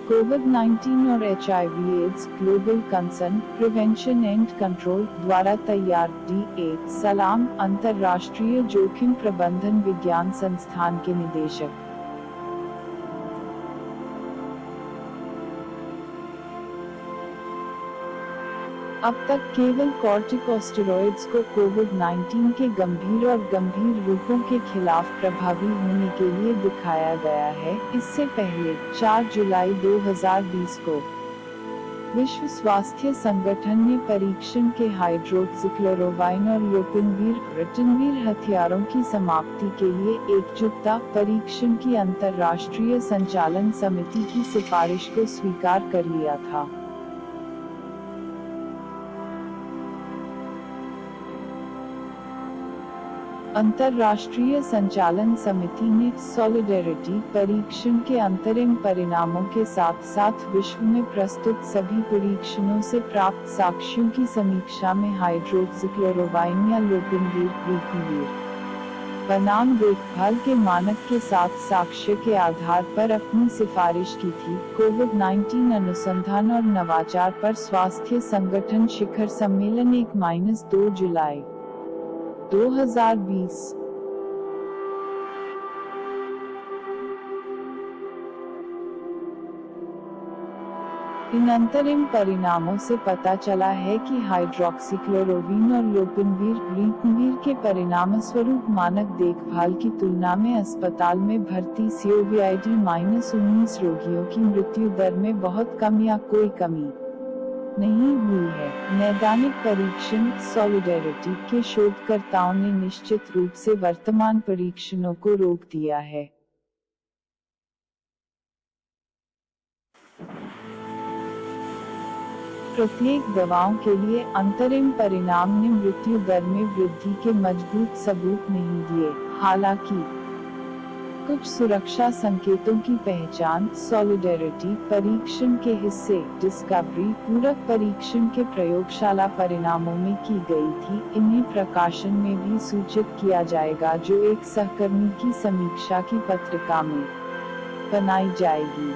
कोविड-19 और HIV AIDS global concern prevention and control द्वारा तैयार सलाम अंतर्राष्ट्रीय जोखिम प्रबंधन विज्ञान संस्थान के निदेशक। अब तक केवल कॉर्टिकोस्टेरॉइड्स को कोविड-19 के गंभीर और गंभीर रूपों के खिलाफ प्रभावी होने के लिए दिखाया गया है। इससे पहले 4 जुलाई 2020 को विश्व स्वास्थ्य संगठन ने परीक्षण के हाइड्रोक्सीक्लोरोक्विन और रिटनवीर हथियारों की समाप्ति के लिए एकजुटता परीक्षण की अंतर्राष्ट्रीय संचालन समिति की सिफारिश को स्वीकार कर लिया था। अंतर्राष्ट्रीय संचालन समिति ने सॉलिडेरिटी परीक्षण के अंतरिम परिणामों के साथ साथ विश्व में प्रस्तुत सभी परीक्षणों से प्राप्त साक्ष्यों की समीक्षा में हाइड्रोक्सीक्लोरोक्विन या रिटनवीर बनाम देखभाल के मानक के साथ साक्ष्य के आधार पर अपनी सिफारिश की थी। कोविड-19 अनुसंधान और नवाचार पर स्वास्थ्य संगठन शिखर सम्मेलन 1-2 जुलाई 2020। इन अंतरिम परिणामों से पता चला है कि हाइड्रोक्सीक्लोरोक्विन और रिटनवीर के परिणामस्वरूप मानक देखभाल की तुलना में अस्पताल में भर्ती COVID-19 रोगियों की मृत्यु दर में बहुत कम या कोई कमी नहीं हुई है। नैदानिक परीक्षण सॉलिडेरिटी के शोधकर्ताओं ने निश्चित रूप से वर्तमान परीक्षणों को रोक दिया है। प्रत्येक दवाओं के लिए अंतरिम परिणाम ने मृत्यु दर में वृद्धि के मजबूत सबूत नहीं दिए। हालांकि कुछ सुरक्षा संकेतों की पहचान सॉलिडेरिटी परीक्षण के हिस्से डिस्कवरी पूरक परीक्षण के प्रयोगशाला परिणामों में की गई थी। इन्हें प्रकाशन में भी सूचित किया जाएगा जो एक सहकर्मी की समीक्षा की पत्रिका में बनाई जाएगी।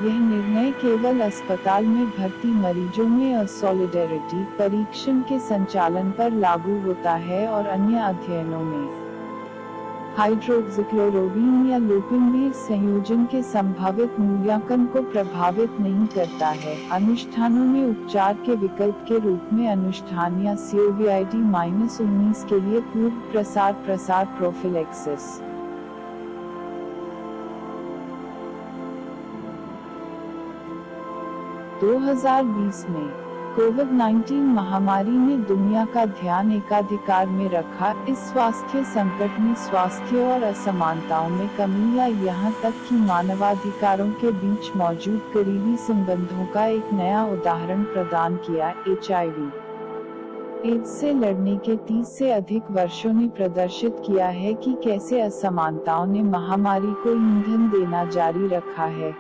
यह निर्णय केवल अस्पताल में भर्ती मरीजों में सॉलिडेरिटी परीक्षण के संचालन पर लागू होता है और अन्य अध्ययनों में हाइड्रोक्सीक्लोरोक्विन या रिटनवीर संयोजन के संभावित मूल्यांकन को प्रभावित नहीं करता है। अनुष्ठानों में उपचार के विकल्प के रूप में अनुष्ठान या COVID-19 के लिए पूर्व प्रसार प्रोफिलैक्सिस 2020 में कोविड-19 महामारी ने दुनिया का ध्यान एकाधिकार में रखा। इस स्वास्थ्य संकट ने स्वास्थ्य और असमानताओं में कमी या यहाँ तक कि मानवाधिकारों के बीच मौजूद करीबी संबंधों का एक नया उदाहरण प्रदान किया। HIV एड्स से लड़ने के 30 से अधिक वर्षों ने प्रदर्शित किया है कि कैसे असमानताओं ने महामारी को ईंधन देना जारी रखा है।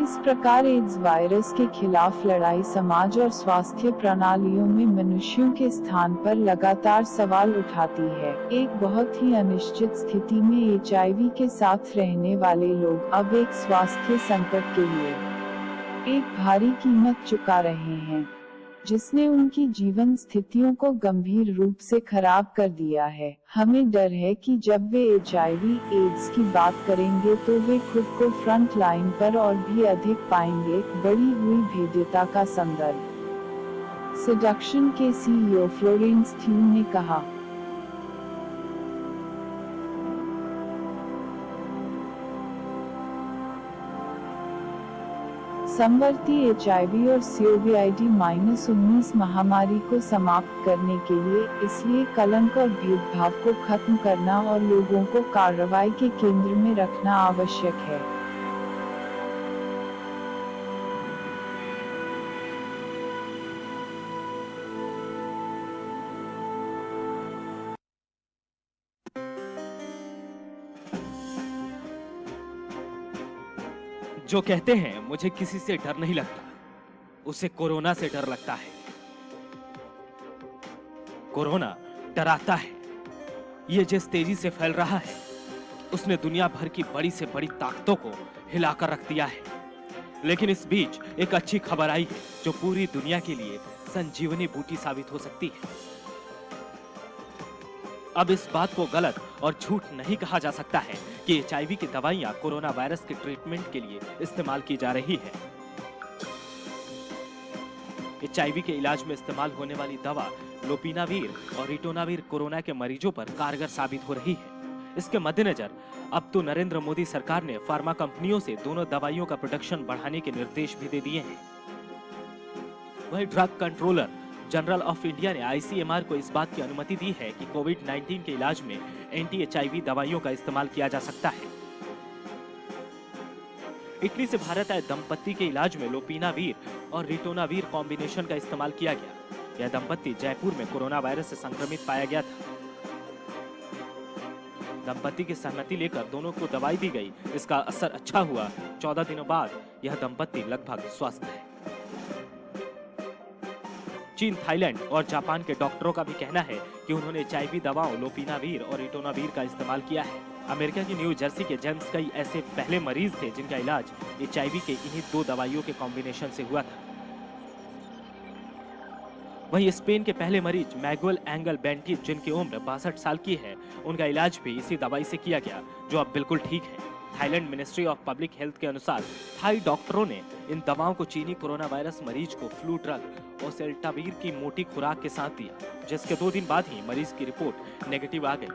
इस प्रकार एड्स वायरस के खिलाफ लड़ाई समाज और स्वास्थ्य प्रणालियों में मनुष्यों के स्थान पर लगातार सवाल उठाती है। एक बहुत ही अनिश्चित स्थिति में HIV के साथ रहने वाले लोग अब एक स्वास्थ्य संकट के लिए एक भारी कीमत चुका रहे हैं, जिसने उनकी जीवन स्थितियों को गंभीर रूप से खराब कर दिया है। हमें डर है कि जब वे HIV एड्स की बात करेंगे तो वे खुद को फ्रंट लाइन पर और भी अधिक पाएंगे। बढ़ी हुई भेद्यता का संदर्भ सेडक्शन के CEO फ्लोरेंस थ्यून ने कहा, समवर्ती HIV और COVID-19 महामारी को समाप्त करने के लिए, इसलिए कलंक और भेदभाव को खत्म करना और लोगों को कार्रवाई के केंद्र में रखना आवश्यक है। जो कहते हैं मुझे किसी से डर नहीं लगता, उसे कोरोना से डर लगता है। कोरोना डराता है। ये जिस तेजी से फैल रहा है, उसने दुनिया भर की बड़ी से बड़ी ताकतों को हिलाकर रख दिया है। लेकिन इस बीच एक अच्छी खबर आई है जो पूरी दुनिया के लिए संजीवनी बूटी साबित हो सकती है। अब इस बात को गलत और झूठ नहीं कहा जा सकता है कि एचआईवी की दवाइयां कोरोना वायरस के ट्रीटमेंट के लिए इस्तेमाल की जा रही है। एचआईवी के इलाज में इस्तेमाल होने वाली दवा लोपिनावीर और रिटोनावीर कोरोना के मरीजों पर कारगर साबित हो रही है। इसके मद्देनजर अब तो नरेंद्र मोदी सरकार ने फार्मा कंपनियों से दोनों दवाइयों का प्रोडक्शन बढ़ाने के निर्देश भी दे दिए हैं। वहीं drug controller general of India ने आईसीएमआर को इस बात की अनुमति दी है कि कोविड-19 के इलाज में एंटी एचआईवी दवाइयों का इस्तेमाल किया जा सकता है। इटली से भारत आए दंपत्ति के इलाज में लोपिनावीर और रिटोनावीर कॉम्बिनेशन का इस्तेमाल किया गया। यह दंपत्ति जयपुर में कोरोना वायरस से संक्रमित पाया गया था। दंपत्ति की सहमति लेकर दोनों को दवाई दी गई। इसका असर अच्छा हुआ। 14 दिनों बाद यह दंपत्ति लगभग स्वस्थ है। चीन, थाईलैंड और जापान के डॉक्टरों का भी कहना है कि उन्होंने एचआईवी दवाओं लोपिनावीर और रिटोनावीर का इस्तेमाल किया है। अमेरिका की न्यू जर्सी के जेम्स कई ऐसे पहले मरीज थे जिनका इलाज एचआईवी के इन्हीं दो दवाइयों के कॉम्बिनेशन से हुआ था। वहीं स्पेन के पहले मरीज मैगुएल एंगल बेंटिस, जिनकी उम्र 62 साल की है, उनका इलाज भी इसी दवाई से किया गया, जो अब बिल्कुल ठीक है। Thailand ministry of public health के अनुसार थाई डॉक्टरों ने इन दवाओं को चीनी कोरोना वायरस मरीज को फ्लू ड्रग ओसेल्टावीर की मोटी खुराक के साथ दिया, जिसके 2 दिन बाद ही मरीज की रिपोर्ट नेगेटिव आ गई।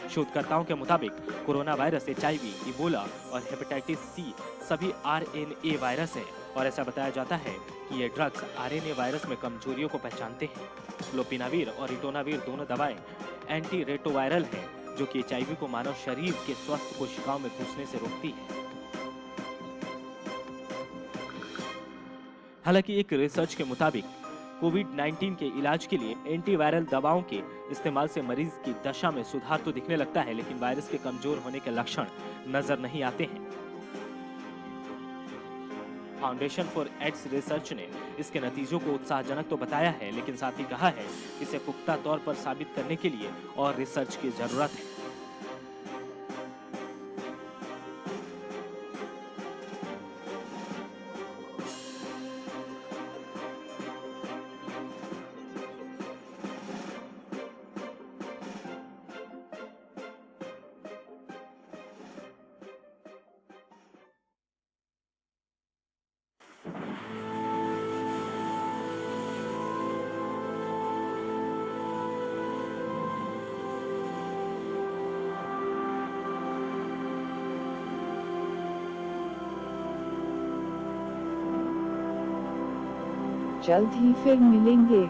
शोधकर्ताओं के मुताबिक कोरोना वायरस एचआईवी, इबोला और हेपेटाइटिस सी सभी आरएनए वायरस है और ऐसा बताया जाता है कि ये ड्रग्स आरएनए वायरस में कमजोरियों को पहचानते हैं। लोपिनावीर और रिटोनावीर दोनों दवाएं एंटी रेट्रोवायरल हैं, जो कि एचआईवी को मानव शरीर के स्वस्थ कोशिकाओं में घुसने से रोकती है। हालांकि एक रिसर्च के मुताबिक कोविड-19 के इलाज के लिए एंटीवायरल दवाओं के इस्तेमाल से मरीज की दशा में सुधार तो दिखने लगता है, लेकिन वायरस के कमजोर होने के लक्षण नजर नहीं आते हैं। फाउंडेशन फॉर एड्स रिसर्च ने इसके नतीजों को उत्साहजनक तो बताया है, लेकिन साथ ही कहा है कि इसे पुख्ता तौर पर साबित करने के लिए और रिसर्च की जरूरत है। जल्द ही फिर मिलेंगे।